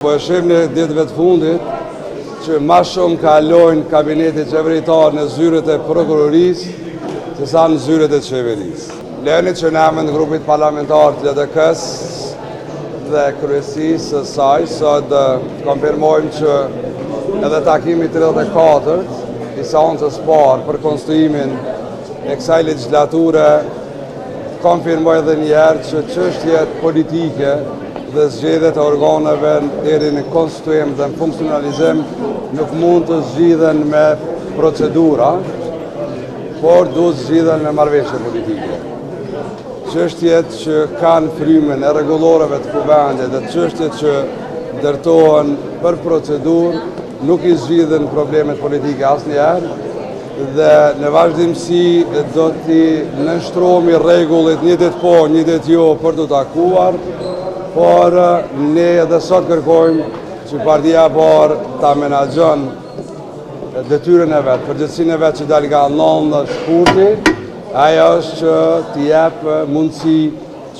Po e shim në ditëve të fundit që ma shumë kalojnë kabinetit qeveritar në zyrët e prokurorisë se sa në zyrët e qeverisë. Lenit që në emën të grupit parlamentar të LDK-s dhe kryesisë së saj, sot konfirmojmë që edhe takimi 34 i seancës parë për konstruimin e kësaj legjislature konfirmoj edhe njerë që çështjet politike dhe zgjedhjet e organeve deri në konstituim dhe në funksionalizim nuk mund të zgjidhen me procedura, por duhet zgjidhen me marrëveshje politike. Çështjet që kanë frymën e rregulloreve të kuvendit dhe çështjet që ndërtohen për procedurë nuk i zgjidhen problemet politike asnjëherë dhe në vazhdimsi do t'i nënshtrohemi rregullit një ditë po, një ditë jo për të takuar, por ne edhe sot kërkojmë që Partia e Parë ta menaxhon detyrën e vetë, përgjegjësinë e vetë që dal nga 9 shkurti, ajo është që t'i jep mundësi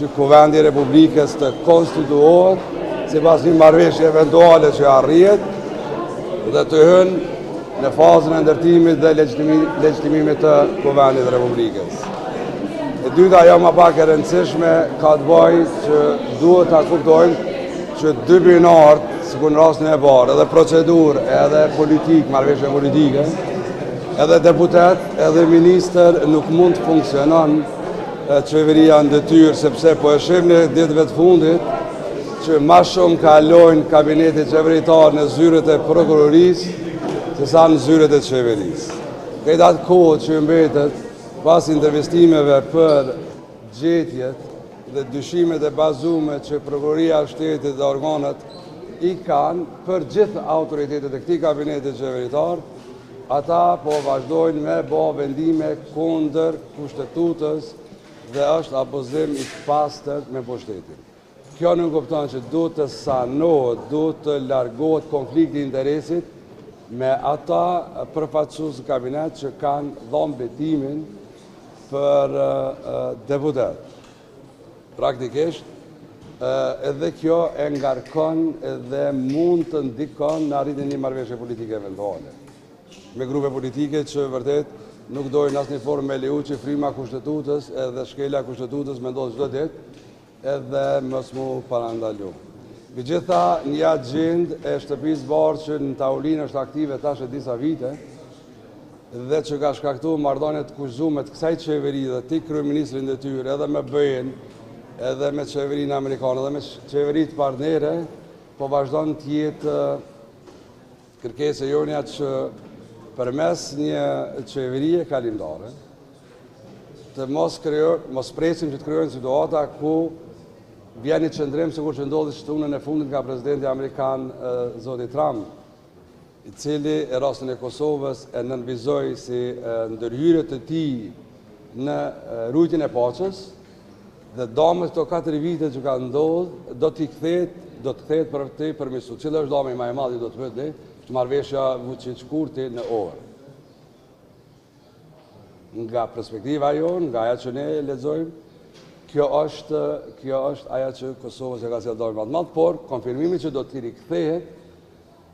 që Kuvendi i Republikës të konstituohet sipas një marrëveshje eventuale që arrihet dhe të hynë në fazën e ndërtimit dhe legjitimimit të Kuvendit të Republikës. E dyta, ajo më pak e rëndësishme, ka të bëjë që duhet ta kuptojmë që dy binarët, sikur në rastin e parë, edhe procedurë, edhe politikë, marrëveshje politike, edhe deputet, edhe ministër nuk mund të funksionon qeveria në detyrë, sepse po e shihim në ditëve të fundit që ma shumë kalojnë kabinetit qeveritar në zyrët e prokurorisë se sa në zyrët e qeverisë. Këtë atë kohë që mbetet pas intervistimeve për gjetjet dhe dyshimet e bazume që prokuroria e shtetit dhe organet i kanë për gjithë autoritetet e këtij kabineti qeveritar, ata po vazhdojnë me bë vendime kundër kushtetutës dhe është abuzim i pastër me pushtetin. Kjo nuk kupton që duhet të sanohet, duhet të largohet konflikti i interesit me ata përfaqësues të kabinet që kanë dhënë betimin për deputet. Praktikisht, edhe kjo e ngarkon edhe mund të ndikon në arritjen e një marrëveshje politike eventuale. Me grupe politike që vërtet nuk dojnë asnjë formë me leju që fryma kushtetutës edhe shkelja kushtetutës mendohet çdo ditë edhe mos mu parandalu. Megjitha, një agjendë e shtëpisë Bardhë që në tavolinë është aktive tash e disa vite dhe që ka shkaktuar marrëdhënie të kushtuara të kësaj qeveri dhe ti kryeministri në detyrë edhe me BE-n, edhe me qeverinë amerikane dhe me qeveritë partnere, po vazhdon të jetë kërkesë e jonja që përmes një qeverie kalimtare të mos presim që të krijojnë situata ku vjen një qëndrim sikur që ndodhi shtunën e fundit nga presidenti amerikan zoti Trump, i cili e rastin e Kosovës e nënvizoi si ndërhyrje të tij në rujtjen e paqes dhe damët këto 4 vite që ka ndodhur do të kthehet për të përmirësuar. Cila është dama më e madhe do të thotë, që marrëveshja Vučić-Kurti në orë. Nga perspektiva jonë, nga ajo që ne lexojmë, kjo është ajo që Kosova ka sjellë dorë më të madh, por konfirmimi që do të rikthehet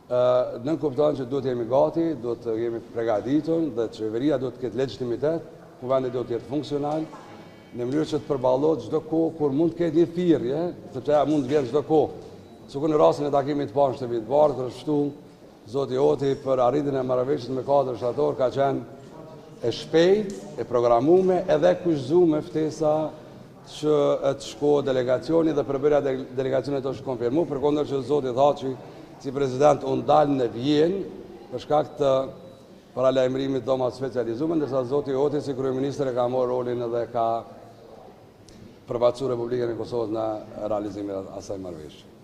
në kupton që duhet jemi gati, duhet të jemi përgatitur dhe qeveria duhet të ketë legitimitet, kuvendi duhet të jetë funksional, në mënyrë që të përballohet çdo kohë kur mund të ketë një thirrje, sepse ajo mund të vjen çdo kohë. Sikur në rastin e takimit të parë shtëpi të Bardhë, kur është ftuar zoti Oti për arritjen e marrëveshjes me 4 shtator, ka qenë e shpejtë, e programuar edhe kushtuar ftesa që të shkohet delegacioni dhe përbërja delegacionit është konfirmuar, përkundër që zoti Thaçi si prezident unë dalë në Vjenë për shkak të paralajmërimit domat specializuar, ndërsa zoti Oti si kryeministër e ka marrë rolin edhe ka përfaqësuar Republikën e Kosovës në realizimin e asaj marrëveshje.